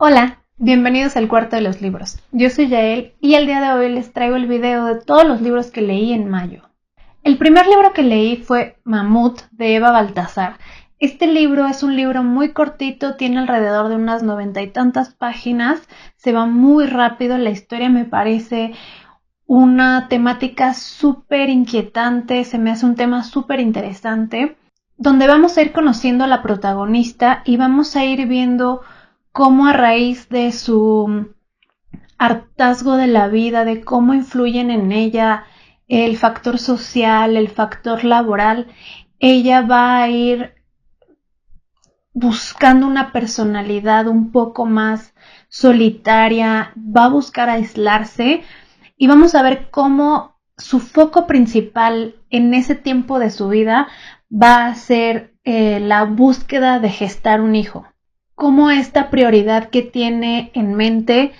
Hola, bienvenidos al Cuarto de los Libros. Yo soy Yael y el día de hoy les traigo el video de todos los libros que leí en mayo. El primer libro que leí fue Mamut de Eva Baltasar. Este libro es un libro muy cortito, tiene alrededor de unas 90 y tantas páginas, se va muy rápido, la historia me parece una temática súper inquietante, se me hace un tema súper interesante, donde vamos a ir conociendo a la protagonista y vamos a ir viendo cómo a raíz de su hartazgo de la vida, de cómo influyen en ella el factor social, el factor laboral, ella va a ir buscando una personalidad un poco más solitaria, va a buscar aislarse y vamos a ver cómo su foco principal en ese tiempo de su vida va a ser la búsqueda de gestar un hijo. Cómo esta prioridad que tiene en mente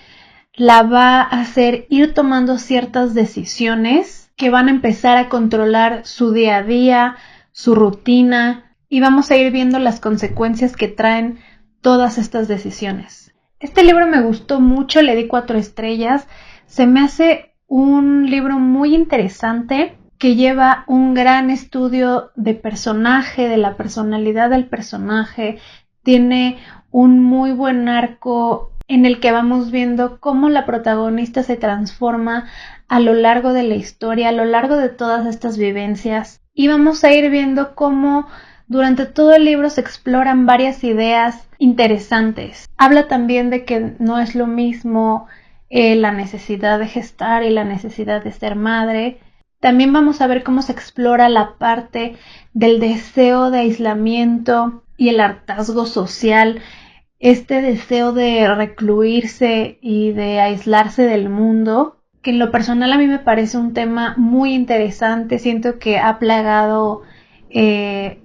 la va a hacer ir tomando ciertas decisiones que van a empezar a controlar su día a día, su rutina, y vamos a ir viendo las consecuencias que traen todas estas decisiones. Este libro me gustó mucho, le di 4 estrellas, se me hace un libro muy interesante que lleva un gran estudio de personaje, de la personalidad del personaje, tiene un muy buen arco en el que vamos viendo cómo la protagonista se transforma a lo largo de la historia, a lo largo de todas estas vivencias, y vamos a ir viendo cómo durante todo el libro se exploran varias ideas interesantes. Habla también de que no es lo mismo la necesidad de gestar y la necesidad de ser madre. También vamos a ver cómo se explora la parte del deseo de aislamiento y el hartazgo social, este deseo de recluirse y de aislarse del mundo, que en lo personal a mí me parece un tema muy interesante. Siento que ha plagado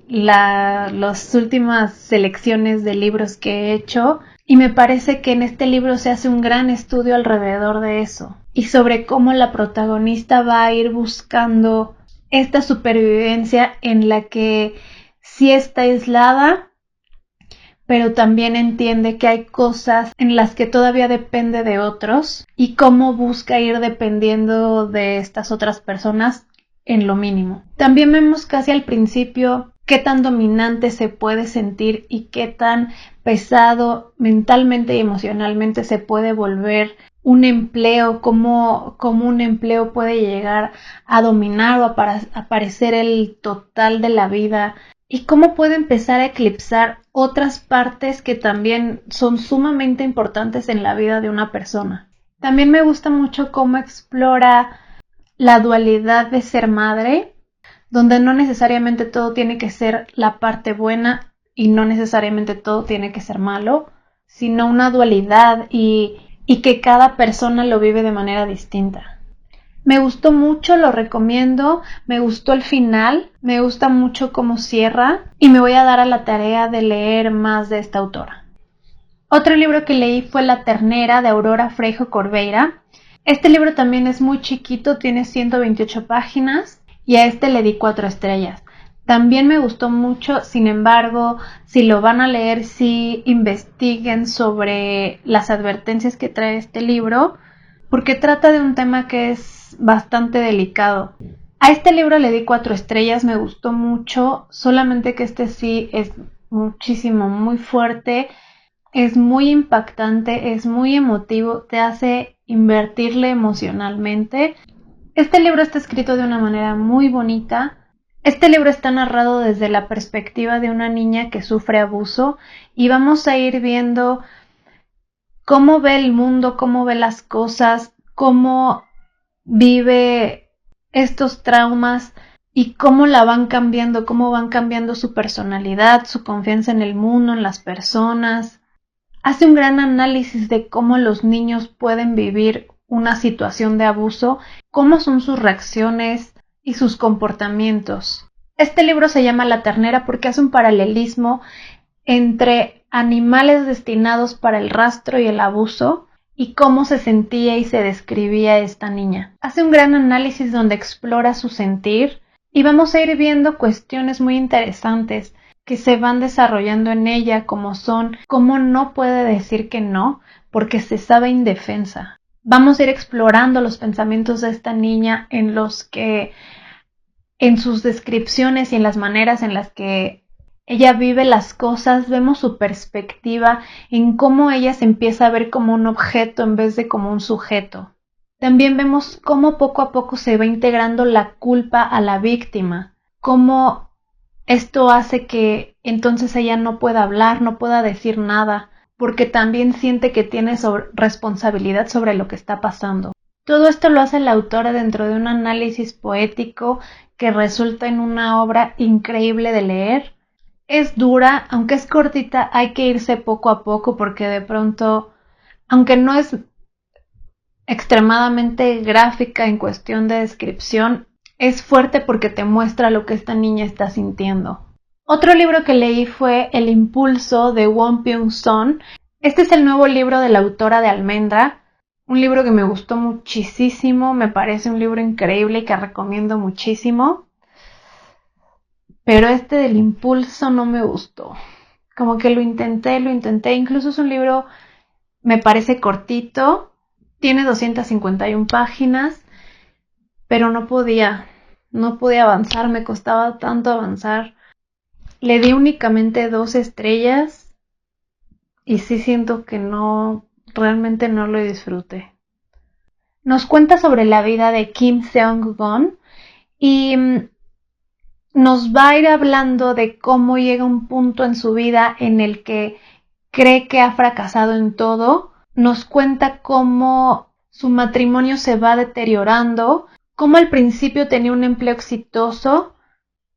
las últimas selecciones de libros que he hecho, y me parece que en este libro se hace un gran estudio alrededor de eso y sobre cómo la protagonista va a ir buscando esta supervivencia en la que sí está aislada, pero también entiende que hay cosas en las que todavía depende de otros y cómo busca ir dependiendo de estas otras personas en lo mínimo. También vemos casi al principio qué tan dominante se puede sentir y qué tan pesado mentalmente y emocionalmente se puede volver un empleo, cómo un empleo puede llegar a dominar o a parecer el total de la vida, y cómo puede empezar a eclipsar otras partes que también son sumamente importantes en la vida de una persona. También me gusta mucho cómo explora la dualidad de ser madre, donde no necesariamente todo tiene que ser la parte buena y no necesariamente todo tiene que ser malo, sino una dualidad y que cada persona lo vive de manera distinta. Me gustó mucho, lo recomiendo, me gustó el final, me gusta mucho cómo cierra y me voy a dar a la tarea de leer más de esta autora. Otro libro que leí fue La ternera de Aurora Freijo Corveira. Este libro también es muy chiquito, tiene 128 páginas y a este le di 4 estrellas. También me gustó mucho, sin embargo, si lo van a leer, sí investiguen sobre las advertencias que trae este libro, porque trata de un tema que es bastante delicado. A este libro le di 4 estrellas, me gustó mucho, solamente que este sí es muchísimo, muy fuerte, es muy impactante, es muy emotivo, te hace invertirle emocionalmente. Este libro está escrito de una manera muy bonita. Este libro está narrado desde la perspectiva de una niña que sufre abuso y vamos a ir viendo cómo ve el mundo, cómo ve las cosas, cómo vive estos traumas y cómo la van cambiando, cómo van cambiando su personalidad, su confianza en el mundo, en las personas. Hace un gran análisis de cómo los niños pueden vivir una situación de abuso, cómo son sus reacciones y sus comportamientos. Este libro se llama La ternera porque hace un paralelismo entre animales destinados para el rastro y el abuso y cómo se sentía y se describía esta niña. Hace un gran análisis donde explora su sentir y vamos a ir viendo cuestiones muy interesantes. que se van desarrollando en ella, como son cómo no puede decir que no porque se sabe indefensa. Vamos a ir explorando los pensamientos de esta niña en los que, en sus descripciones y en las maneras en las que ella vive las cosas, vemos su perspectiva en cómo ella se empieza a ver como un objeto en vez de como un sujeto. También vemos cómo poco a poco se va integrando la culpa a la víctima, cómo esto hace que entonces ella no pueda hablar, no pueda decir nada, porque también siente que tiene responsabilidad sobre lo que está pasando. Todo esto lo hace la autora dentro de un análisis poético que resulta en una obra increíble de leer. Es dura, aunque es cortita, hay que irse poco a poco porque de pronto, aunque no es extremadamente gráfica en cuestión de descripción, es fuerte porque te muestra lo que esta niña está sintiendo. Otro libro que leí fue El impulso de Won Byung-sun. Este es el nuevo libro de la autora de Almendra, un libro que me gustó muchísimo, me parece un libro increíble y que recomiendo muchísimo, pero este del impulso no me gustó. Como que lo intenté, incluso es un libro, me parece cortito, tiene 251 páginas, pero no podía avanzar, me costaba tanto avanzar. Le di únicamente 2 estrellas y sí siento que realmente no lo disfruté. Nos cuenta sobre la vida de Kim Seong-gon y nos va a ir hablando de cómo llega un punto en su vida en el que cree que ha fracasado en todo. Nos cuenta cómo su matrimonio se va deteriorando, cómo al principio tenía un empleo exitoso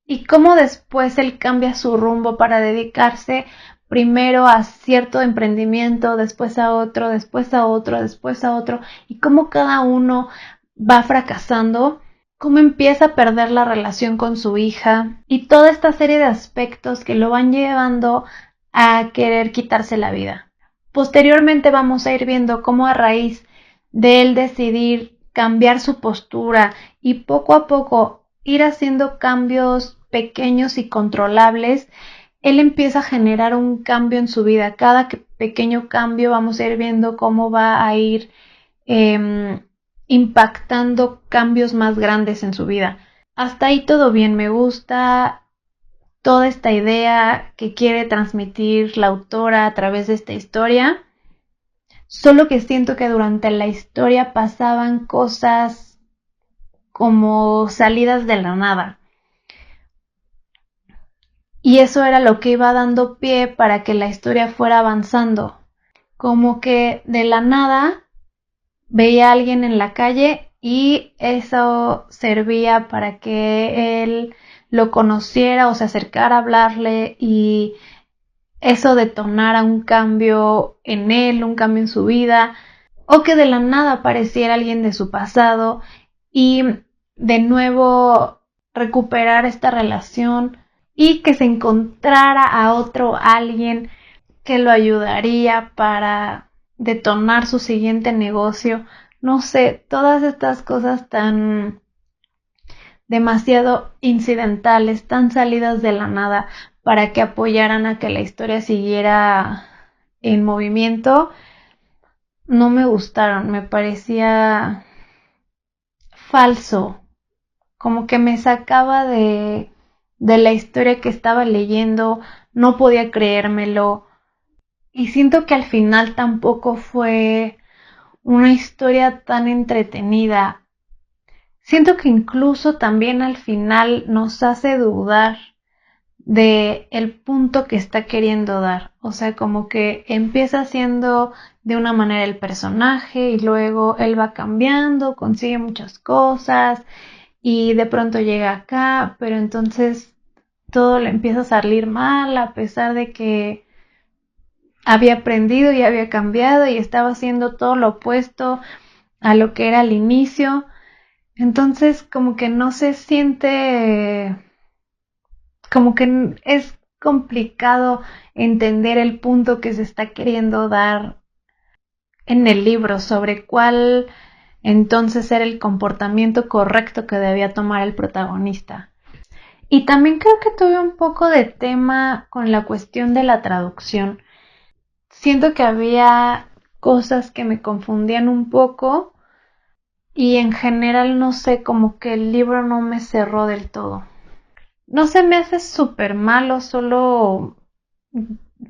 y cómo después él cambia su rumbo para dedicarse primero a cierto emprendimiento, después a otro, después a otro, después a otro, y cómo cada uno va fracasando, cómo empieza a perder la relación con su hija y toda esta serie de aspectos que lo van llevando a querer quitarse la vida. Posteriormente vamos a ir viendo cómo a raíz de él decidir cambiar su postura y poco a poco ir haciendo cambios pequeños y controlables, él empieza a generar un cambio en su vida. Cada pequeño cambio vamos a ir viendo cómo va a ir impactando cambios más grandes en su vida. Hasta ahí todo bien, me gusta toda esta idea que quiere transmitir la autora a través de esta historia, solo que siento que durante la historia pasaban cosas como salidas de la nada. Y eso era lo que iba dando pie para que la historia fuera avanzando. Como que de la nada veía a alguien en la calle y eso servía para que él lo conociera o se acercara a hablarle y eso detonara un cambio en él, un cambio en su vida, o que de la nada apareciera alguien de su pasado y de nuevo recuperar esta relación y que se encontrara a otro alguien que lo ayudaría para detonar su siguiente negocio. No sé, todas estas cosas tan demasiado incidentales, tan salidas de la nada para que apoyaran a que la historia siguiera en movimiento, no me gustaron, me parecía falso, como que me sacaba de la historia que estaba leyendo, no podía creérmelo y siento que al final tampoco fue una historia tan entretenida. Siento que incluso también al final nos hace dudar de el punto que está queriendo dar. O sea, como que empieza siendo de una manera el personaje y luego él va cambiando, consigue muchas cosas y de pronto llega acá, pero entonces todo le empieza a salir mal a pesar de que había aprendido y había cambiado y estaba haciendo todo lo opuesto a lo que era al inicio. Entonces como que no se siente, como que es complicado entender el punto que se está queriendo dar en el libro sobre cuál entonces era el comportamiento correcto que debía tomar el protagonista. Y también creo que tuve un poco de tema con la cuestión de la traducción. Siento que había cosas que me confundían un poco y en general no sé, como que el libro no me cerró del todo. No se me hace súper malo, solo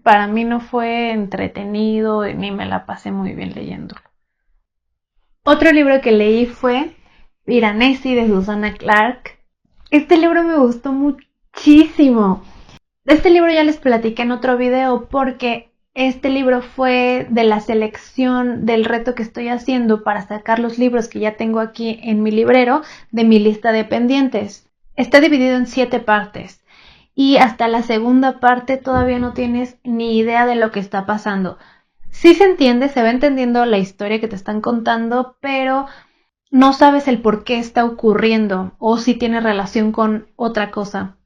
para mí no fue entretenido ni me la pasé muy bien leyéndolo. Otro libro que leí fue Piranesi de Susanna Clarke. Este libro me gustó muchísimo. De este libro ya les platiqué en otro video porque este libro fue de la selección del reto que estoy haciendo para sacar los libros que ya tengo aquí en mi librero de mi lista de pendientes. Está dividido en 7 partes y hasta la segunda parte todavía no tienes ni idea de lo que está pasando. Sí se entiende, se va entendiendo la historia que te están contando, pero no sabes el por qué está ocurriendo o si tiene relación con otra cosa.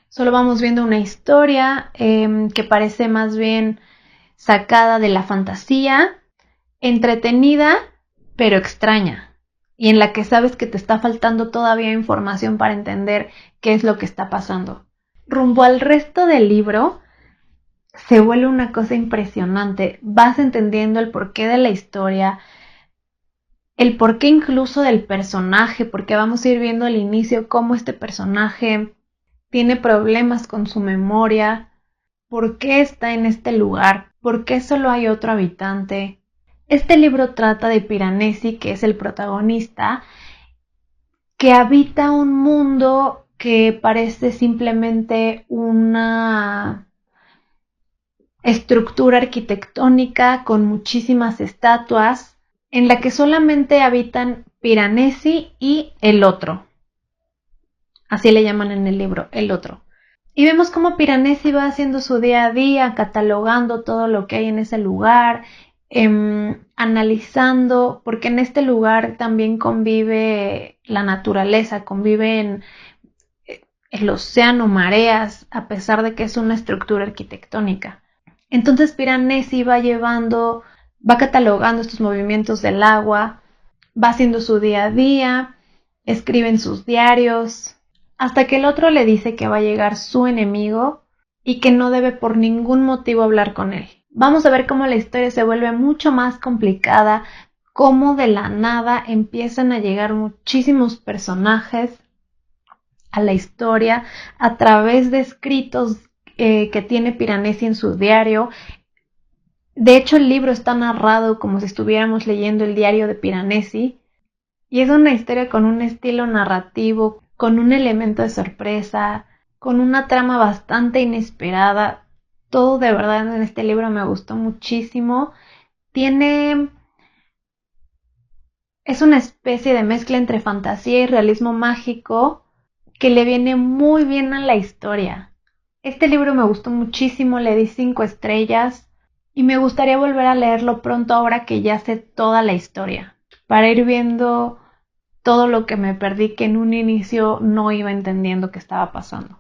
Solo vamos viendo una historia que parece más bien sacada de la fantasía, entretenida, pero extraña, y en la que sabes que te está faltando todavía información para entender qué es lo que está pasando. Rumbo al resto del libro, se vuelve una cosa impresionante. Vas entendiendo el porqué de la historia, el porqué incluso del personaje, porque vamos a ir viendo al inicio cómo este personaje tiene problemas con su memoria, por qué está en este lugar, por qué solo hay otro habitante. Este libro trata de Piranesi, que es el protagonista, que habita un mundo que parece simplemente una estructura arquitectónica con muchísimas estatuas, en la que solamente habitan Piranesi y el otro. Así le llaman en el libro, el otro. Y vemos cómo Piranesi va haciendo su día a día, catalogando todo lo que hay en ese lugar, analizando, porque en este lugar también convive la naturaleza, conviven el océano, mareas, a pesar de que es una estructura arquitectónica. Entonces Piranesi va catalogando estos movimientos del agua, va haciendo su día a día, escribe en sus diarios, hasta que el otro le dice que va a llegar su enemigo y que no debe por ningún motivo hablar con él. Vamos a ver cómo la historia se vuelve mucho más complicada, cómo de la nada empiezan a llegar muchísimos personajes a la historia a través de escritos que tiene Piranesi en su diario. De hecho, el libro está narrado como si estuviéramos leyendo el diario de Piranesi y es una historia con un estilo narrativo, con un elemento de sorpresa, con una trama bastante inesperada. Todo de verdad en este libro me gustó muchísimo. Es una especie de mezcla entre fantasía y realismo mágico que le viene muy bien a la historia. Este libro me gustó muchísimo, le di 5 estrellas y me gustaría volver a leerlo pronto ahora que ya sé toda la historia, para ir viendo todo lo que me perdí que en un inicio no iba entendiendo qué estaba pasando.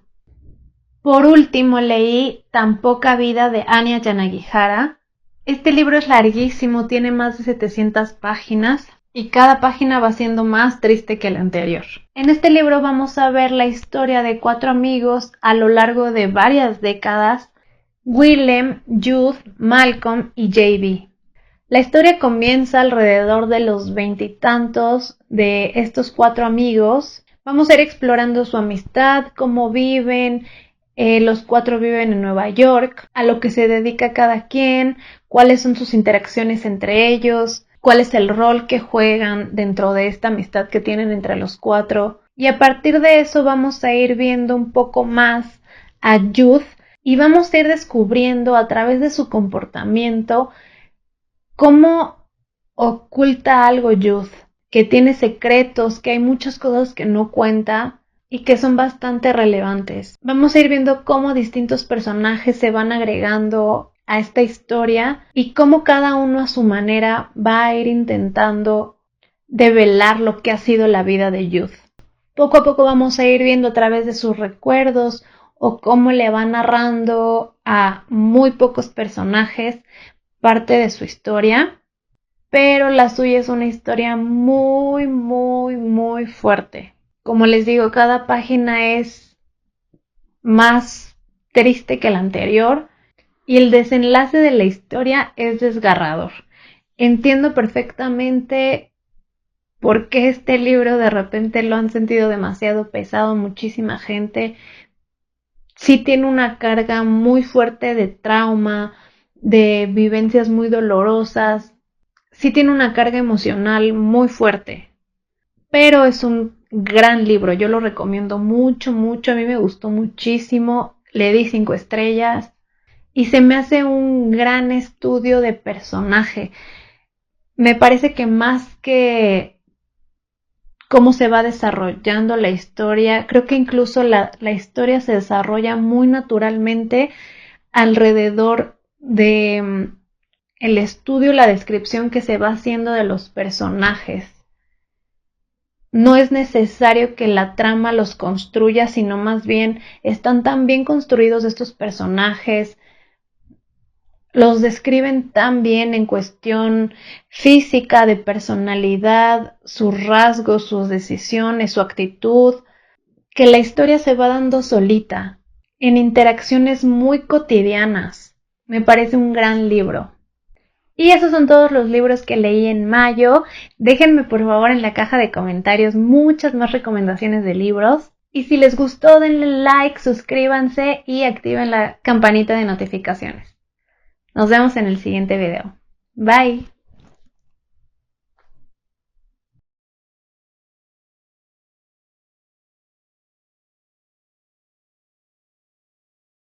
Por último leí Tan poca vida de Anya Yanagihara. Este libro es larguísimo, tiene más de 700 páginas y cada página va siendo más triste que la anterior. En este libro vamos a ver la historia de 4 amigos a lo largo de varias décadas: Willem, Jude, Malcolm y JB. La historia comienza alrededor de los 20 y tantos de estos 4 amigos. Vamos a ir explorando su amistad, cómo viven. Los 4 viven en Nueva York, a lo que se dedica cada quien, cuáles son sus interacciones entre ellos, cuál es el rol que juegan dentro de esta amistad que tienen entre los 4. Y a partir de eso vamos a ir viendo un poco más a Jude y vamos a ir descubriendo a través de su comportamiento cómo oculta algo Jude, que tiene secretos, que hay muchas cosas que no cuenta y que son bastante relevantes. Vamos a ir viendo cómo distintos personajes se van agregando a esta historia y cómo cada uno a su manera va a ir intentando develar lo que ha sido la vida de Jude. Poco a poco vamos a ir viendo a través de sus recuerdos o cómo le va narrando a muy pocos personajes parte de su historia, pero la suya es una historia muy, muy, muy fuerte. Como les digo, cada página es más triste que el anterior y el desenlace de la historia es desgarrador. Entiendo perfectamente por qué este libro de repente lo han sentido demasiado pesado muchísima gente. Sí tiene una carga muy fuerte de trauma, de vivencias muy dolorosas. Sí tiene una carga emocional muy fuerte. Pero es un gran libro, yo lo recomiendo mucho, mucho, a mí me gustó muchísimo, le di 5 estrellas y se me hace un gran estudio de personaje. Me parece que más que cómo se va desarrollando la historia, creo que incluso la historia se desarrolla muy naturalmente alrededor de el estudio, la descripción que se va haciendo de los personajes. No es necesario que la trama los construya, sino más bien están tan bien construidos estos personajes, los describen tan bien en cuestión física, de personalidad, sus rasgos, sus decisiones, su actitud, que la historia se va dando solita, en interacciones muy cotidianas. Me parece un gran libro. Y esos son todos los libros que leí en mayo. Déjenme por favor en la caja de comentarios muchas más recomendaciones de libros. Y si les gustó denle like, suscríbanse y activen la campanita de notificaciones. Nos vemos en el siguiente video. Bye.